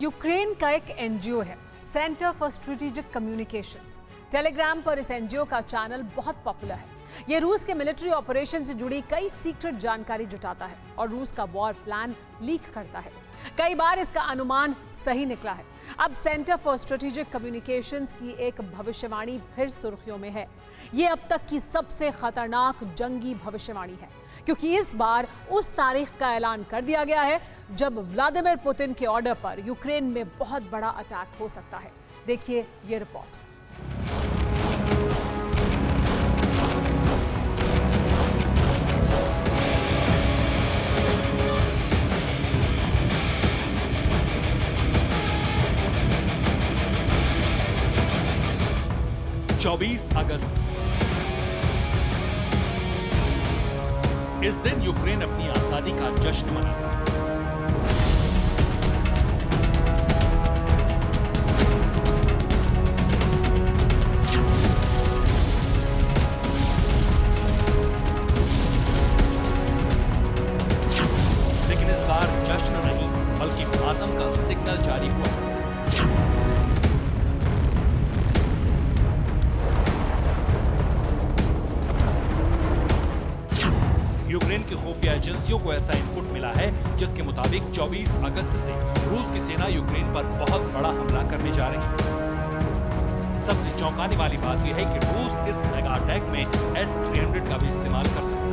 Ukraine का एक NGO है, centre for strategic communications. Telegram पर इस एनजीओ का चैनल बहुत पॉपुलर है। ये रूस के मिलिट्री ऑपरेशन से जुड़ी कई सीक्रेट जानकारी जुटाता है और रूस का वॉर प्लान लीक करता है। कई बार इसका अनुमान सही निकला है। अब सेंटर फॉर स्ट्रेटेजिक कम्युनिकेशंस की एक भविष्यवाणी फिर सुर्खियों में है। ये अब तक की सबसे खतरनाक जंगी भविष्यवाणी है, क्योंकि इस बार उस तारीख का ऐलान कर दिया गया है जब व्लादिमीर पुतिन के ऑर्डर पर यूक्रेन में बहुत बड़ा अटैक हो सकता है। देखिए ये रिपोर्ट। अगस्त, इस दिन यूक्रेन अपनी आजादी का जश्न मनाता है। लेकिन इस बार जश्न नहीं बल्कि मातम का सिग्नल जारी हुआ। यूक्रेन की खुफिया एजेंसियों को ऐसा इनपुट मिला है जिसके मुताबिक 24 अगस्त से रूस की सेना यूक्रेन पर बहुत बड़ा हमला करने जा रही है। सबसे चौंकाने वाली बात यह है कि रूस इस मेगा अटैक में S-300 का भी इस्तेमाल कर सकता है।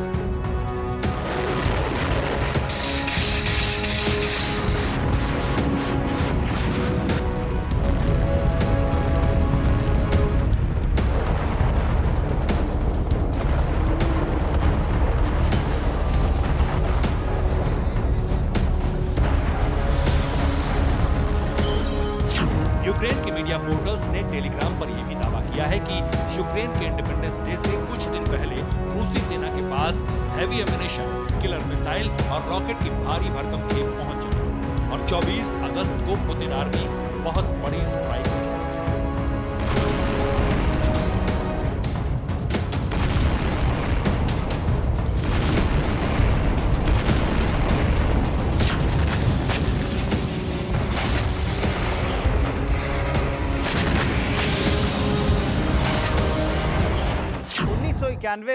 यूक्रेन के मीडिया पोर्टल्स ने टेलीग्राम पर यह भी दावा किया है कि यूक्रेन के इंडिपेंडेंस डे से कुछ दिन पहले रूसी सेना के पास हैवी एम्युनिशन, किलर मिसाइल और रॉकेट की भारी भरकम खेप पहुंच जाए और 24 अगस्त को पुतिन आर्मी बहुत बड़ी स्ट्राइक कर सकती है।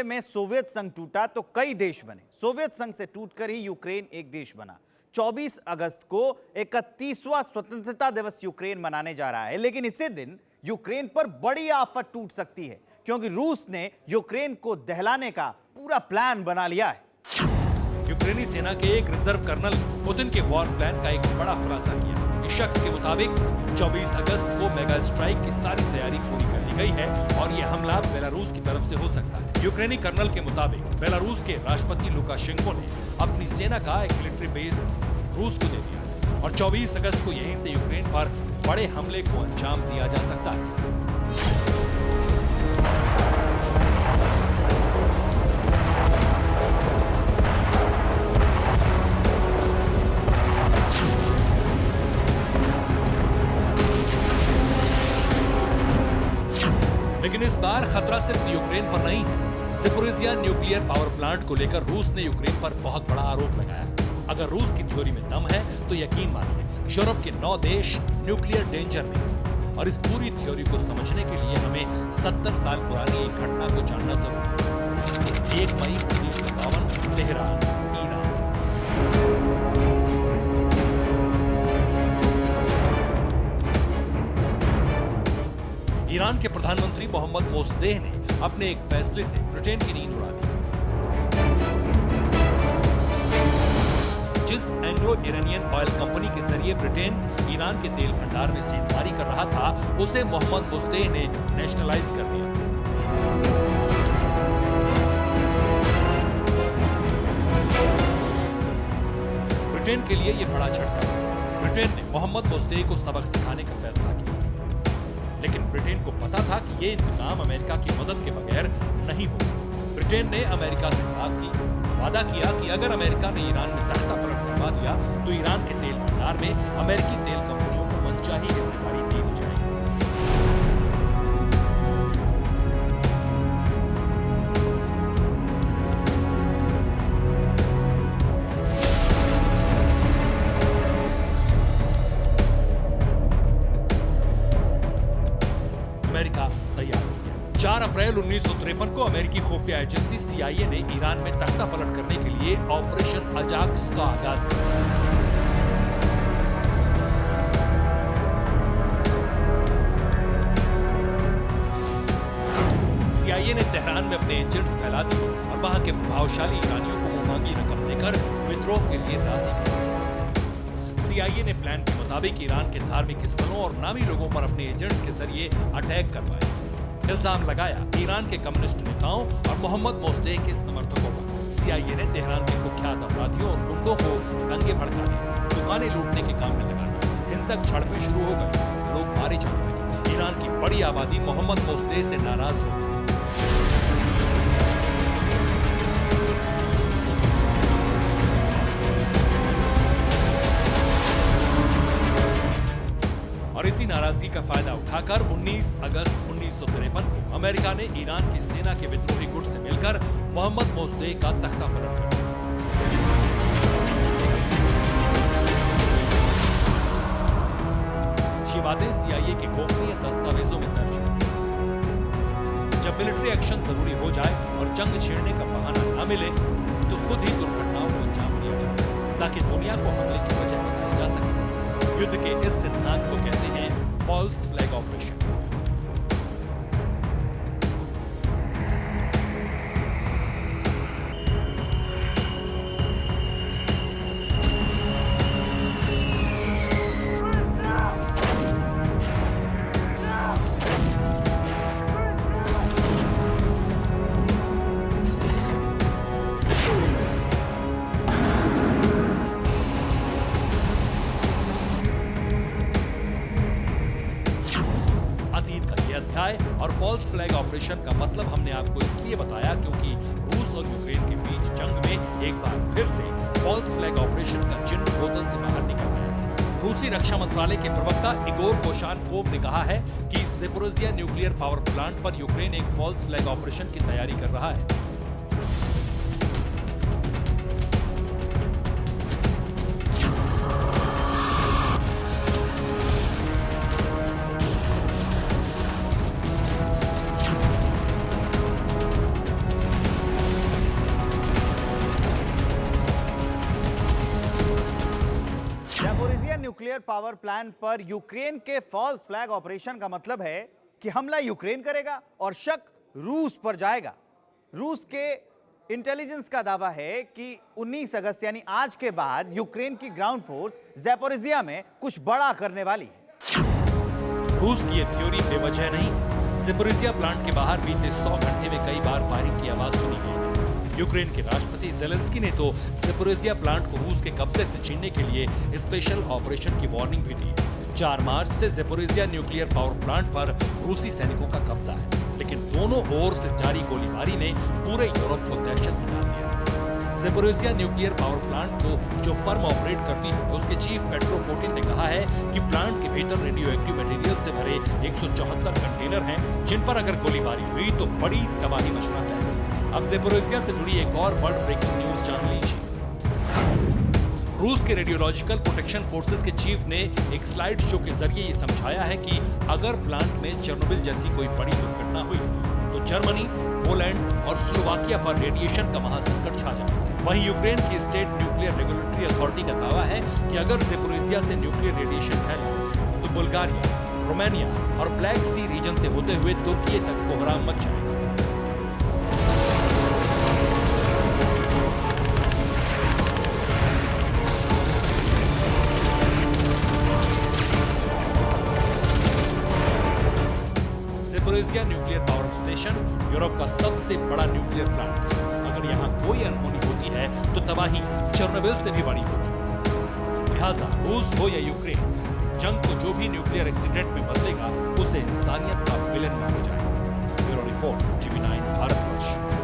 में सोवियत संघ टूटा तो कई देश बने। सोवियत संघ से टूटकर ही यूक्रेन एक देश बना। 24 अगस्त को 31वां स्वतंत्रता दिवस यूक्रेन मनाने जा रहा है, लेकिन इसी दिन यूक्रेन पर बड़ी आफत टूट सकती है, क्योंकि रूस ने यूक्रेन को दहलाने का पूरा प्लान बना लिया है। यूक्रेनी सेना के एक रिजर्व कर्नल पुतिन के वॉर प्लान का एक बड़ा खुलासा किया। इस शख्स के मुताबिक 24 अगस्त को मेगा स्ट्राइक की सारी तैयारी पूरी कर ली गई है और यह हमला बेलारूस की तरफ से हो सकता है। यूक्रेनी कर्नल के मुताबिक बेलारूस के राष्ट्रपति लुकाशेंको ने अपनी सेना का एक मिलिट्री बेस रूस को दे दिया और 24 अगस्त को यहीं से यूक्रेन पर बड़े हमले को अंजाम दिया जा सकता है। लेकिन इस बार खतरा सिर्फ यूक्रेन पर नहीं है। ज़पोरिज़िया न्यूक्लियर पावर प्लांट को लेकर रूस ने यूक्रेन पर बहुत बड़ा आरोप लगाया। अगर रूस की थ्योरी में दम है तो यकीन मानिए यूरोप के 9 देश न्यूक्लियर डेंजर में हैं। और इस पूरी थ्योरी को समझने के लिए हमें 70 साल पुरानी एक घटना को जानना जरूरी है। 1 मई 1957 तेहरान, ईरान। ईरान के प्रधानमंत्री मोहम्मद मोसद्देह ने अपने एक फैसले से ब्रिटेन की नींद उड़ा दी। जिस एंग्लो इरानियन ऑयल कंपनी के जरिए ब्रिटेन ईरान के तेल भंडार में सेंधमारी कर रहा था, उसे मोहम्मद मोसद्देह ने नेशनलाइज कर दिया। ब्रिटेन के लिए यह बड़ा झटका था। ब्रिटेन ने मोहम्मद मोसद्देह को सबक सिखाने का फैसला किया, लेकिन ब्रिटेन को पता था कि ये इंतकाम अमेरिका की मदद के बगैर नहीं होगा। ब्रिटेन ने अमेरिका से बात की, वादा किया कि अगर अमेरिका ने ईरान में तख्ता पलट करवा दिया तो ईरान के तेल भंडार में अमेरिकी तेल कंपनियों को मनचाही हिस्सेदारी दे दी जाएगी। 4 अप्रैल 1953 को अमेरिकी खुफिया एजेंसी CIA ने ईरान में तख्ता पलट करने के लिए ऑपरेशन अजाक्स का आगाज किया। CIA ने तेहरान में अपने एजेंट्स फैला दिए और वहां के प्रभावशाली ईरानियों को मुंहमांगी रकम देकर विद्रोह के लिए राजी कर दिया। CIA ने प्लान के मुताबिक ईरान के धार्मिक स्थलों और नामी लोगों पर अपने एजेंट्स के जरिए अटैक करवाया। इल्जाम लगाया ईरान के कम्युनिस्ट नेताओं और मोहम्मद मोस्देक के समर्थकों पर। CIA ने तेहरान के कुख्यात अपराधियों और गुंडों को दंगे भड़काने, दुकानें लूटने के काम में लगा दिया। हिंसक झड़पें शुरू हो गई, लोग मारे जाने लगे। ईरान की बड़ी आबादी मोहम्मद मोस्देक से नाराज हो गई। और इसी नाराजगी का फायदा उठाकर 19 अगस्त 1953 को अमेरिका ने ईरान की सेना के विद्रोही गुट से मिलकर मोहम्मद मोस्देक का तख्ता पलट कर दिया। ये बातें CIA के गोपनीय दस्तावेजों में दर्ज हैं। जब मिलिट्री एक्शन जरूरी हो जाए और जंग छेड़ने का बहाना न मिले तो खुद ही दुर्घटनाओं को अंजाम दिया जाए ताकि दुनिया को हमले की वजह बताई जा सके। युद्ध के इस सिद्धांत को कहते हैं फॉल्स फ्लैग ऑपरेशन। और फॉल्स फ्लैग ऑपरेशन का मतलब हमने आपको इसलिए बताया क्योंकि रूस और यूक्रेन के बीच जंग में एक बार फिर से फॉल्स फ्लैग ऑपरेशन का चिन्ह बोतल से बाहर निकल गया। रूसी रक्षा मंत्रालय के प्रवक्ता इगोर कोशानकोव ने कहा है कि ज़ेपोरिज़िया न्यूक्लियर पावर प्लांट पर यूक्रेन एक फॉल्स फ्लैग ऑपरेशन की तैयारी कर रहा है। न्यूक्लियर पावर प्लांट पर यूक्रेन के फॉल्स फ्लैग ऑपरेशन का मतलब है कि हमला यूक्रेन करेगा और शक रूस पर जाएगा। रूस के इंटेलिजेंस का दावा है कि 19 अगस्त यानी आज के बाद यूक्रेन की ग्राउंड फोर्स ज़ेपोरिज़िया में कुछ बड़ा करने वाली है। रूस की यह थ्योरी बेवजह नहीं। ज़ेपोरिज़िया प्लांट के बाहर बीते 100 घंटे में कई बार फायरिंग की आवाज सुनी गई। यूक्रेन के राष्ट्रपति ज़ेलेंस्की ने तो ज़ेपोरिज़िया प्लांट को रूस के कब्जे से छीनने के लिए स्पेशल ऑपरेशन की वार्निंग भी दी। 4 मार्च से ज़ेपोरिज़िया न्यूक्लियर पावर प्लांट पर रूसी सैनिकों का कब्जा है, लेकिन दोनों ओर से जारी गोलीबारी ने पूरे यूरोप को दहशत में डाल दिया। ज़ेपोरिज़िया न्यूक्लियर पावर प्लांट को जो फर्म ऑपरेट करती है उसके चीफ पेट्रो कोटिन ने कहा है कि प्लांट के भीतर रेडियो एक्टिव मटेरियल से भरे 174 कंटेनर हैं, जिन पर अगर गोलीबारी हुई तो बड़ी तबाही मचना है। अब ज़ेपोरिज़िया से जुड़ी एक और बड़ी ब्रेकिंग न्यूज जान लीजिए। रूस के रेडियोलॉजिकल प्रोटेक्शन फोर्सेस के चीफ ने एक स्लाइड शो के जरिए ये समझाया है कि अगर प्लांट में चेर्नोबिल जैसी कोई बड़ी दुर्घटना हुई तो जर्मनी, पोलैंड और स्लोवाकिया पर रेडिएशन का महासंकट छा जाए। वहीं यूक्रेन की स्टेट न्यूक्लियर रेगुलेटरी अथॉरिटी का दावा है कि अगर ज़ेपोरिज़िया से न्यूक्लियर रेडिएशन फैले तो बुल्गारिया, रोमानिया और ब्लैक सी रीजन से होते हुए तुर्की तक कोहराम मच जाएगा। Zaporizhzhia nuclear power station Europe का सबसे बड़ा न्यूक्लियर प्लांट है। अगर यहाँ कोई अनहोनी होती है तो तबाही चेर्नोबिल से भी बड़ी होगी। लिहाजा रूस हो या यूक्रेन, जंग को जो भी न्यूक्लियर एक्सीडेंट में बदलेगा उसे इंसानियत का विलेन माना जाएगा। Bureau report, TV9 Bharatvarsh.